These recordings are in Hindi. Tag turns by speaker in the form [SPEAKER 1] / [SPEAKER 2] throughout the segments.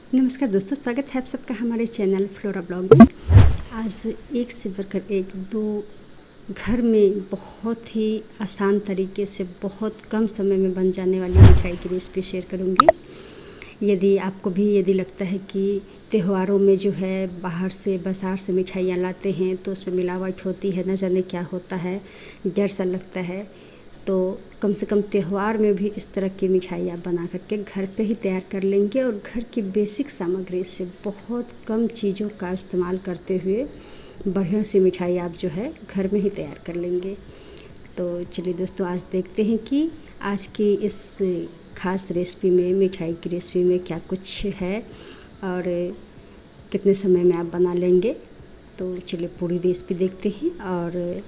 [SPEAKER 1] नमस्कार दोस्तों, स्वागत है आप सबका हमारे चैनल फ्लोरा ब्लॉग में। आज एक से बढ़कर एक दो घर में बहुत ही आसान तरीके से बहुत कम समय में बन जाने वाली मिठाई की रेसिपी शेयर करूंगी। यदि आपको भी लगता है कि त्योहारों में जो है बाहर से बाज़ार से मिठाइयाँ लाते हैं तो उसमें मिलावट होती है, न जाने क्या होता है, डर सा लगता है, तो कम से कम त्यौहार में भी इस तरह की मिठाई आप बना करके घर पे ही तैयार कर लेंगे और घर की बेसिक सामग्री से बहुत कम चीज़ों का इस्तेमाल करते हुए बढ़िया सी मिठाई आप जो है घर में ही तैयार कर लेंगे। तो चलिए दोस्तों, आज देखते हैं कि आज की इस ख़ास रेसिपी में, मिठाई की रेसिपी में क्या कुछ है और कितने समय में आप बना लेंगे। तो चलिए पूरी रेसिपी देखते हैं। और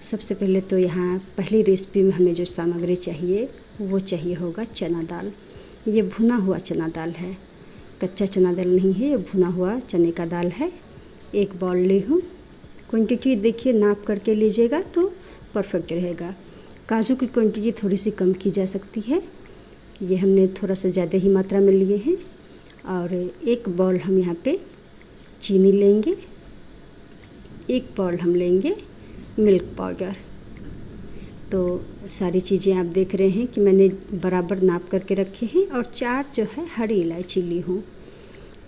[SPEAKER 1] सबसे पहले तो यहाँ पहली रेसिपी में हमें जो सामग्री चाहिए वो चाहिए होगा चना दाल। ये भुना हुआ चना दाल है, कच्चा चना दाल नहीं है, ये भुना हुआ चने का दाल है। एक बाउल ली हूँ। क्वांटिटी देखिए नाप करके लीजिएगा तो परफेक्ट रहेगा। काजू की क्वांटिटी थोड़ी सी कम की जा सकती है, ये हमने थोड़ा सा ज़्यादा ही मात्रा में लिए हैं। और एक बाउल हम यहाँ पे चीनी लेंगे, एक बाउल हम लेंगे मिल्क पाउडर। तो सारी चीज़ें आप देख रहे हैं कि मैंने बराबर नाप करके रखे हैं। और 4 जो है हरी इलायची ली हूँ।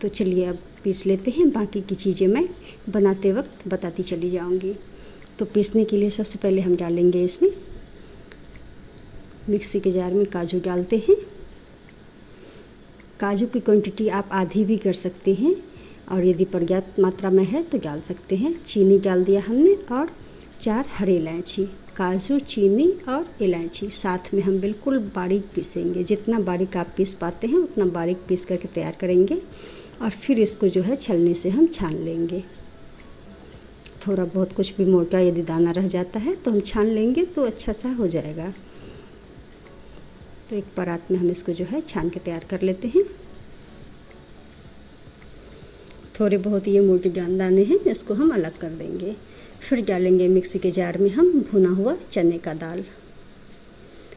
[SPEAKER 1] तो चलिए अब पीस लेते हैं, बाकी की चीज़ें मैं बनाते वक्त बताती चली जाऊँगी। तो पीसने के लिए सबसे पहले हम डालेंगे इसमें मिक्सी के जार में काजू डालते हैं। काजू की क्वांटिटी आप आधी भी कर सकते हैं और यदि पर्याप्त मात्रा में है तो डाल सकते हैं। चीनी डाल दिया हमने और 4 हरी इलायची। काजू, चीनी और इलायची साथ में हम बिल्कुल बारीक पीसेंगे। जितना बारीक आप पीस पाते हैं उतना बारीक पीस करके तैयार करेंगे और फिर इसको जो है छलनी से हम छान लेंगे। थोड़ा बहुत कुछ भी मोटा यदि दाना रह जाता है तो हम छान लेंगे तो अच्छा सा हो जाएगा। तो एक परात में हम इसको जो है छान के तैयार कर लेते हैं। थोड़े बहुत ये मोटे दाने हैं, इसको हम अलग कर देंगे। फिर डालेंगे मिक्सी के जार में हम भुना हुआ चने का दाल।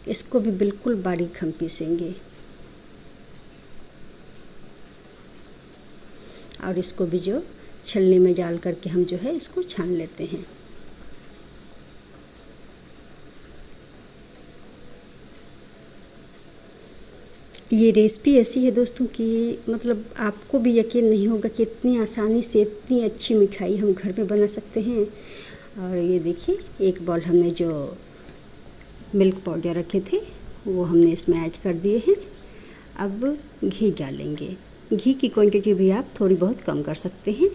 [SPEAKER 1] इसको भी बिल्कुल बारीक हम पीसेंगे और इसको भी जो छलनी में डाल करके हम जो है इसको छान लेते हैं। ये रेसिपी ऐसी है दोस्तों कि मतलब आपको भी यकीन नहीं होगा कि इतनी आसानी से इतनी अच्छी मिठाई हम घर में बना सकते हैं। और ये देखिए एक बाउल हमने जो मिल्क पाउडर रखे थे वो हमने इसमें ऐड कर दिए हैं। अब घी डालेंगे। घी की क्वांटिटी भी आप थोड़ी बहुत कम कर सकते हैं।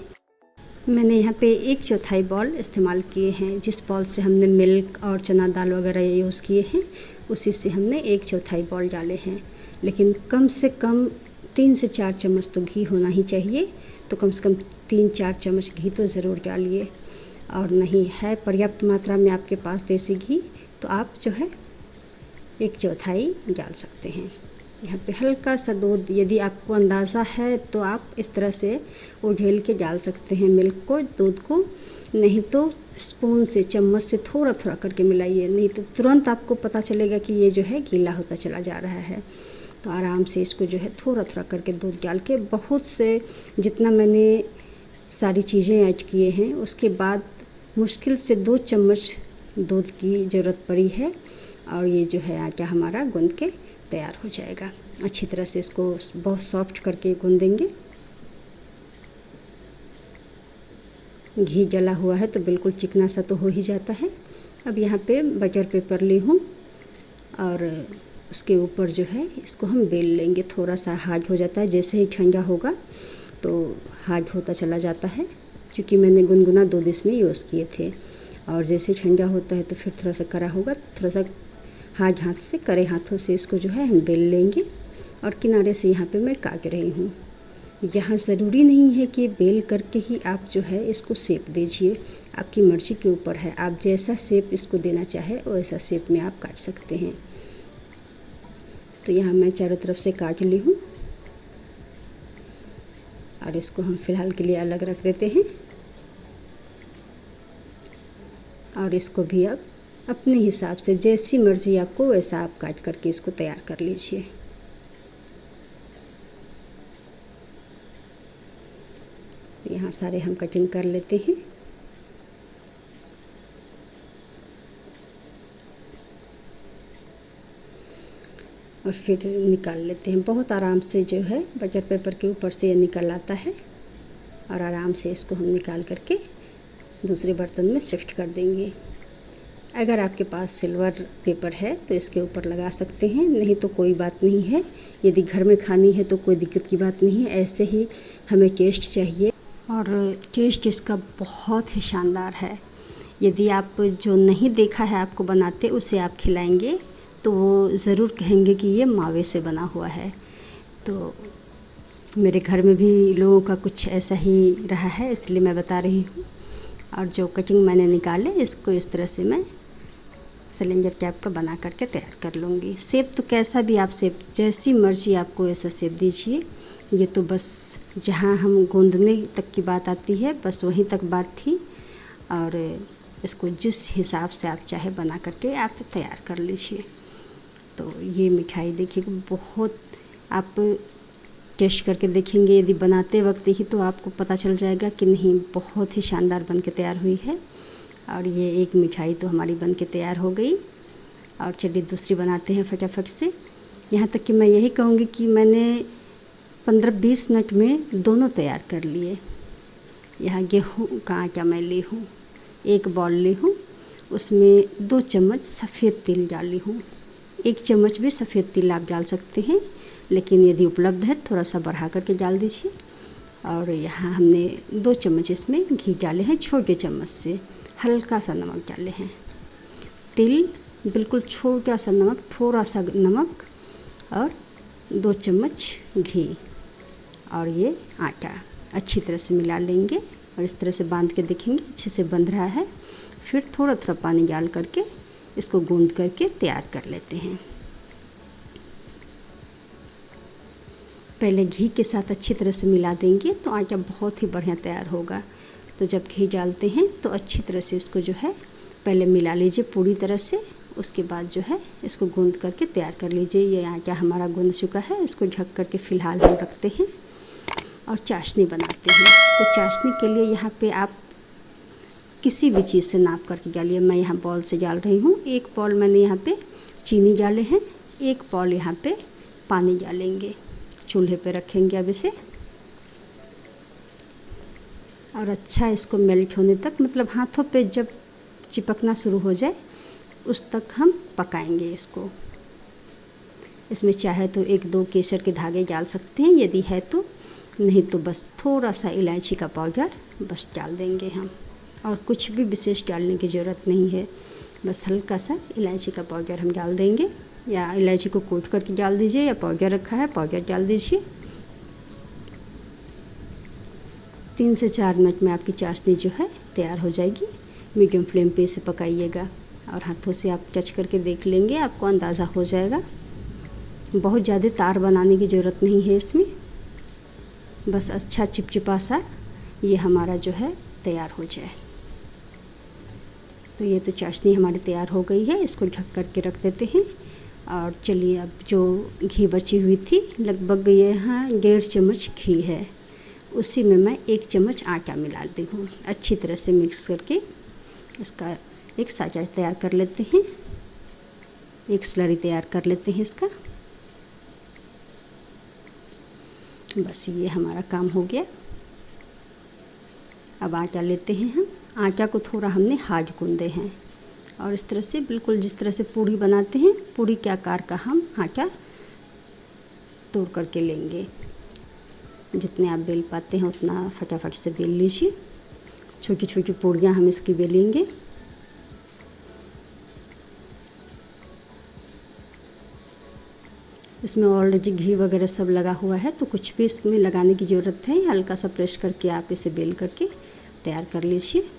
[SPEAKER 1] मैंने यहाँ पे 1/4 बाउल इस्तेमाल किए हैं। जिस बाउल से हमने मिल्क और चना दाल वगैरह यूज़ किए हैं उसी से हमने 1/4 बाउल डाले हैं। लेकिन कम से कम 3 से 4 चम्मच तो घी होना ही चाहिए। तो कम से कम 3-4 चम्मच घी तो ज़रूर डालिए। और नहीं है पर्याप्त मात्रा में आपके पास देसी घी तो आप जो है 1/4 डाल सकते हैं। यहाँ पे हल्का सा दूध, यदि आपको अंदाज़ा है तो आप इस तरह से उझेल के डाल सकते हैं मिल्क को, दूध को। नहीं तो स्पून से, चम्मच से थोड़ा थोड़ा करके मिलाइए, नहीं तो तुरंत आपको पता चलेगा कि ये जो है गीला होता चला जा रहा है। तो आराम से इसको जो है थोड़ा थोड़ा करके दूध डाल के, बहुत से जितना मैंने सारी चीज़ें ऐड किए हैं उसके बाद मुश्किल से 2 चम्मच दूध की ज़रूरत पड़ी है। और ये जो है आटा हमारा गूंद के तैयार हो जाएगा। अच्छी तरह से इसको बहुत सॉफ्ट करके गूंदेंगे। घी जला हुआ है तो बिल्कुल चिकना सा तो हो ही जाता है। अब यहाँ पे बटर पेपर ली हूँ और उसके ऊपर जो है इसको हम बेल लेंगे। थोड़ा सा हार्ड हो जाता है, जैसे ही ठंडा होगा तो हार्ड होता चला जाता है, क्योंकि मैंने गुनगुना दूध इसमें यूज़ किए थे। और जैसे ठंडा होता है तो फिर थोड़ा सा कड़ा होगा, थोड़ा सा हाथ से, कड़े हाथों से इसको जो है हम बेल लेंगे। और किनारे से यहाँ पे मैं काट रही हूँ। यहाँ ज़रूरी नहीं है कि बेल करके ही आप जो है इसको शेप दीजिए, आपकी मर्ज़ी के ऊपर है। आप जैसा शेप इसको देना चाहे वैसा शेप में आप काट सकते हैं। तो यहाँ मैं चारों तरफ से काट ली हूँ और इसको हम फ़िलहाल के लिए अलग रख देते हैं। और इसको भी अब अपने हिसाब से, जैसी मर्ज़ी आपको वैसा आप काट करके इसको तैयार कर लीजिए। यहाँ सारे हम कटिंग कर लेते हैं। और फिर निकाल लेते हैं। बहुत आराम से जो है बटर पेपर के ऊपर से ये निकल आता है और आराम से इसको हम निकाल करके दूसरे बर्तन में शिफ्ट कर देंगे। अगर आपके पास सिल्वर पेपर है तो इसके ऊपर लगा सकते हैं, नहीं तो कोई बात नहीं है। यदि घर में खानी है तो कोई दिक्कत की बात नहीं है। ऐसे ही हमें टेस्ट चाहिए और टेस्ट इसका बहुत ही शानदार है। यदि आप जो नहीं देखा है आपको बनाते, उसे आप खिलाएंगे तो वो ज़रूर कहेंगे कि ये मावे से बना हुआ है। तो मेरे घर में भी लोगों का कुछ ऐसा ही रहा है, इसलिए मैं बता रही हूँ। और जो कटिंग मैंने निकाले इसको इस तरह से मैं सिलेंडर कैप का बना करके तैयार कर लूँगी। शेप तो कैसा भी आप शेप, जैसी मर्ज़ी आपको ऐसा शेप दीजिए। ये तो बस जहाँ हम गूंदने तक की बात आती है बस वहीं तक बात थी। और इसको जिस हिसाब से आप चाहे बना करके आप तैयार कर लीजिए। तो ये मिठाई देखिए बहुत, आप टेस्ट करके देखेंगे यदि बनाते वक्त ही तो आपको पता चल जाएगा कि नहीं, बहुत ही शानदार बन के तैयार हुई है। और ये एक मिठाई तो हमारी बन के तैयार हो गई। और चलिए दूसरी बनाते हैं फटाफट से। यहाँ तक कि मैं यही कहूँगी कि मैंने 15-20 मिनट में दोनों तैयार कर लिए। यहाँ गेहूँ का आटा मैं ली हूँ, एक बॉल ली हूँ, उसमें 2 चम्मच सफ़ेद तिल डाली हूँ। 1 चम्मच भी सफ़ेद तिल आप डाल सकते हैं, लेकिन यदि उपलब्ध है थोड़ा सा बढ़ा करके डाल दीजिए। और यहाँ हमने 2 चम्मच इसमें घी डाले हैं, छोटे चम्मच से। हल्का सा नमक डाले हैं, तिल बिल्कुल छोटा सा नमक, थोड़ा सा नमक और 2 चम्मच घी। और ये आटा अच्छी तरह से मिला लेंगे और इस तरह से बांध के देखेंगे अच्छे से बंध रहा है। फिर थोड़ा थोड़ा पानी डाल करके इसको गूंद करके तैयार कर लेते हैं। पहले घी के साथ अच्छी तरह से मिला देंगे तो आटा बहुत ही बढ़िया तैयार होगा। तो जब घी डालते हैं तो अच्छी तरह से इसको जो है पहले मिला लीजिए पूरी तरह से। उसके बाद जो है इसको गूंद करके तैयार कर लीजिए। ये आटा हमारा गूंद चुका है, इसको ढक करके फ़िलहाल हम रखते हैं और चाशनी बनाते हैं। तो चाशनी के लिए यहाँ पे आप किसी भी चीज़ से नाप करके डालिए। मैं यहाँ बॉल से डाल रही हूँ। 1 बॉल मैंने यहाँ पे चीनी डाले हैं, 1 बॉल यहाँ पे पानी डालेंगे। चूल्हे पे रखेंगे अब इसे और अच्छा इसको मेल्ट होने तक, मतलब हाथों पे जब चिपकना शुरू हो जाए उस तक हम पकाएंगे इसको। इसमें चाहे तो 1-2 केसर के धागे डाल सकते हैं यदि है तो, नहीं तो बस थोड़ा सा इलायची का पाउडर बस डाल देंगे हम। और कुछ भी विशेष डालने की ज़रूरत नहीं है, बस हल्का सा इलायची का पाउडर हम डाल देंगे, या इलायची को कूट करके डाल दीजिए या पाउडर रखा है पाउडर डाल दीजिए। 3 से 4 मिनट में आपकी चाशनी जो है तैयार हो जाएगी। मीडियम फ्लेम पे इसे पकाइएगा और हाथों से आप टच करके देख लेंगे, आपको अंदाज़ा हो जाएगा। बहुत ज़्यादा तार बनाने की ज़रूरत नहीं है इसमें, बस अच्छा चिपचिपा सा ये हमारा जो है तैयार हो जाए। तो ये तो चाशनी हमारी तैयार हो गई है, इसको ढक करके रख देते हैं। और चलिए अब जो घी बची हुई थी, लगभग ये यहाँ 1.5 चम्मच घी है, उसी में मैं 1 चम्मच आटा मिलाती हूँ। अच्छी तरह से मिक्स करके इसका एक साचा तैयार कर लेते हैं, एक स्लरी तैयार कर लेते हैं इसका। बस ये हमारा काम हो गया। अब आटा लेते हैं हम। आटा को थोड़ा हमने हार्ड गूंदे हैं और इस तरह से बिल्कुल जिस तरह से पूड़ी बनाते हैं, पूड़ी के आकार का हम आटा तोड़ करके लेंगे। जितने आप बेल पाते हैं उतना फटाफट से बेल लीजिए। छोटी छोटी पूड़ियाँ हम इसकी बेलेंगे। इसमें ऑलरेडी घी वगैरह सब लगा हुआ है, तो कुछ भी इसमें लगाने की ज़रूरत है। हल्का सा प्रेस करके आप इसे बेल करके तैयार कर लीजिए।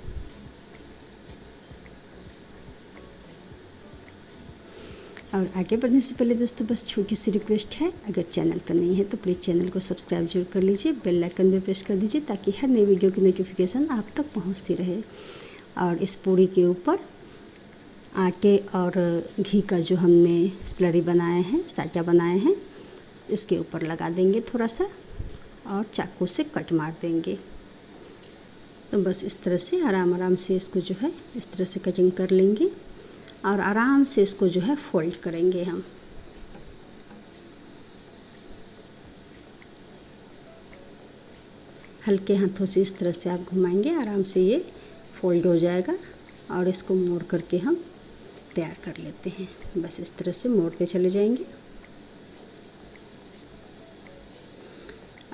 [SPEAKER 1] और आगे बढ़ने से पहले दोस्तों बस छोटी सी रिक्वेस्ट है, अगर चैनल पर नहीं है तो प्लीज़ चैनल को सब्सक्राइब जरूर कर लीजिए, बेल आइकन भी प्रेस कर दीजिए ताकि हर नई वीडियो की नोटिफिकेशन आप तक पहुंचती रहे। और इस पूड़ी के ऊपर आटे और घी का जो हमने स्लरी बनाए हैं, साचा बनाए हैं, इसके ऊपर लगा देंगे थोड़ा सा और चाकू से कट मार देंगे। तो बस इस तरह से आराम आराम से इसको जो है इस तरह से कटिंग कर लेंगे और आराम से इसको जो है फोल्ड करेंगे हम। हल्के हाथों से इस तरह से आप घुमाएंगे, आराम से ये फोल्ड हो जाएगा और इसको मोड़ करके हम तैयार कर लेते हैं। बस इस तरह से मोड़ते चले जाएंगे।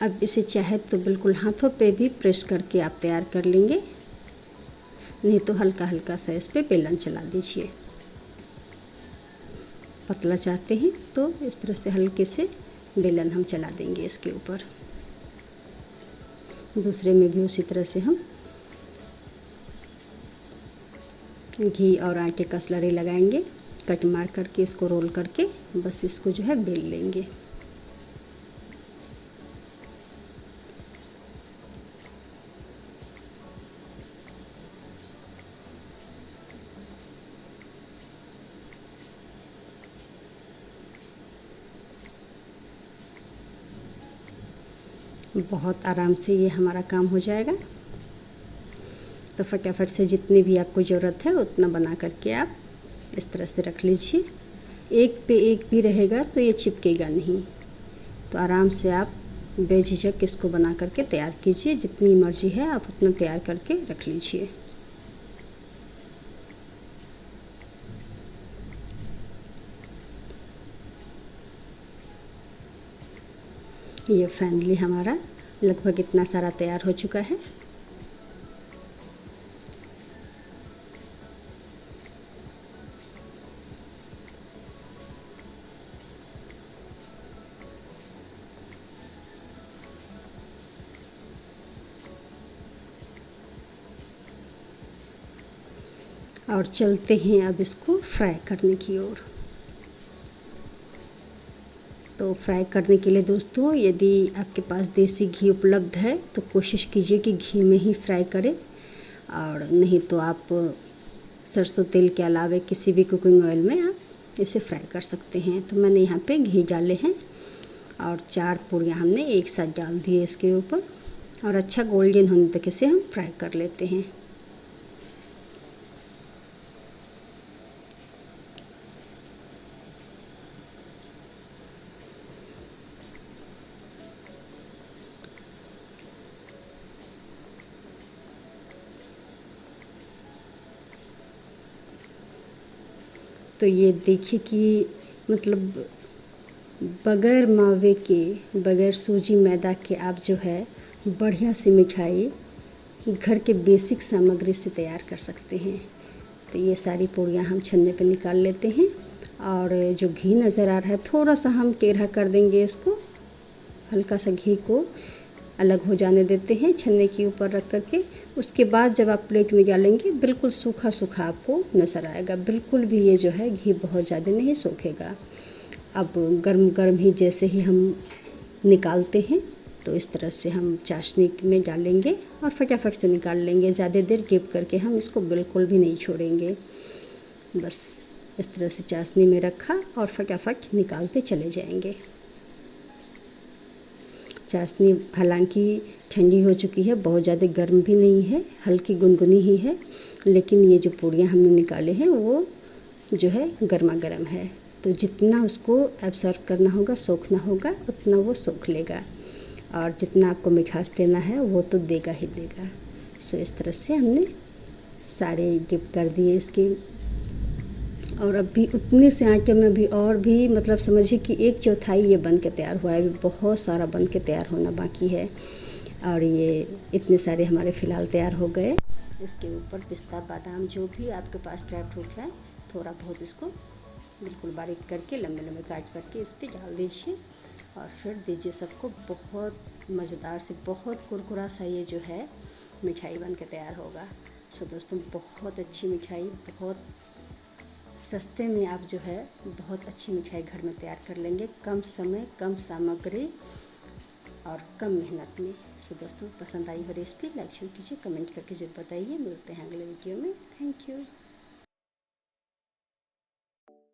[SPEAKER 1] अब इसे चाहे तो बिल्कुल हाथों पे भी प्रेस करके आप तैयार कर लेंगे, नहीं तो हल्का हल्का सा इस पे बेलन चला दीजिए। पतला चाहते हैं तो इस तरह से हल्के से बेलन हम चला देंगे इसके ऊपर। दूसरे में भी उसी तरह से हम घी और आटे का स्लरी लगाएंगे, कट मार करके इसको रोल करके बस इसको जो है बेल लेंगे। बहुत आराम से ये हमारा काम हो जाएगा। तो फटाफट से जितनी भी आपको ज़रूरत है उतना बना करके आप इस तरह से रख लीजिए। एक पे एक भी रहेगा तो ये चिपकेगा नहीं। तो आराम से आप बेझिझक इसको बना करके तैयार कीजिए। जितनी मर्ज़ी है आप उतना तैयार करके रख लीजिए। ये फाइनली हमारा लगभग इतना सारा तैयार हो चुका है। और चलते हैं अब इसको फ्राई करने की ओर। तो फ्राई करने के लिए दोस्तों, यदि आपके पास देसी घी उपलब्ध है तो कोशिश कीजिए कि घी में ही फ्राई करें, और नहीं तो आप सरसों तेल के अलावा किसी भी कुकिंग ऑयल में आप इसे फ्राई कर सकते हैं। तो मैंने यहाँ पे घी डाले हैं और 4 पूड़ियाँ हमने एक साथ डाल दी है इसके ऊपर, और अच्छा गोल्डन होने तक इसे हम फ्राई कर लेते हैं। तो ये देखिए कि मतलब बग़ैर मावे के, बग़ैर सूजी मैदा के आप जो है बढ़िया सी मिठाई घर के बेसिक सामग्री से तैयार कर सकते हैं। तो ये सारी पूड़ियाँ हम छन्ने पे निकाल लेते हैं, और जो घी नज़र आ रहा है थोड़ा सा हम टेढ़ा कर देंगे इसको, हल्का सा घी को अलग हो जाने देते हैं छन्ने के ऊपर रख करके। उसके बाद जब आप प्लेट में डालेंगे बिल्कुल सूखा सूखा आपको नज़र आएगा, बिल्कुल भी ये जो है घी बहुत ज़्यादा नहीं सूखेगा। अब गर्म गर्म ही जैसे ही हम निकालते हैं तो इस तरह से हम चाशनी में डालेंगे और फटाफट से निकाल लेंगे। ज़्यादा देर डिप करके हम इसको बिल्कुल भी नहीं छोड़ेंगे। बस इस तरह से चाशनी में रखा और फटाफट निकालते चले जाएंगे। चाशनी हालांकि ठंडी हो चुकी है, बहुत ज़्यादा गर्म भी नहीं है, हल्की गुनगुनी ही है, लेकिन ये जो पूड़ियाँ हमने निकाले हैं वो जो है गर्मा गर्म है। तो जितना उसको एब्सॉर्ब करना होगा, सोखना होगा, उतना वो सोख लेगा, और जितना आपको मिठास देना है वो तो देगा ही देगा। सो इस तरह से हमने सारे डिप कर दिए इसके, और अभी उतने से आटे में भी और भी मतलब समझिए कि 1/4 ये बन के तैयार हुआ है। अभी बहुत सारा बन के तैयार होना बाकी है, और ये इतने सारे हमारे फ़िलहाल तैयार हो गए। इसके ऊपर पिस्ता, बादाम, जो भी आपके पास ड्राई फ्रूट है, थोड़ा बहुत इसको बिल्कुल बारीक करके लंबे लंबे काट करके इस पर डाल दीजिए, और फिर दीजिए सबको। बहुत मज़ेदार से, बहुत कुरकुरा सा ये जो है मिठाई बन के तैयार होगा। सो दोस्तों, बहुत अच्छी मिठाई, बहुत सस्ते में आप जो है बहुत अच्छी मिठाई घर में तैयार कर लेंगे, कम समय, कम सामग्री और कम मेहनत में। सो दोस्तों, पसंद आई हो रेसिपी, लाइक शेयर कीजिए, कमेंट करके जरूर बताइए। मिलते हैं अगले वीडियो में। Thank you.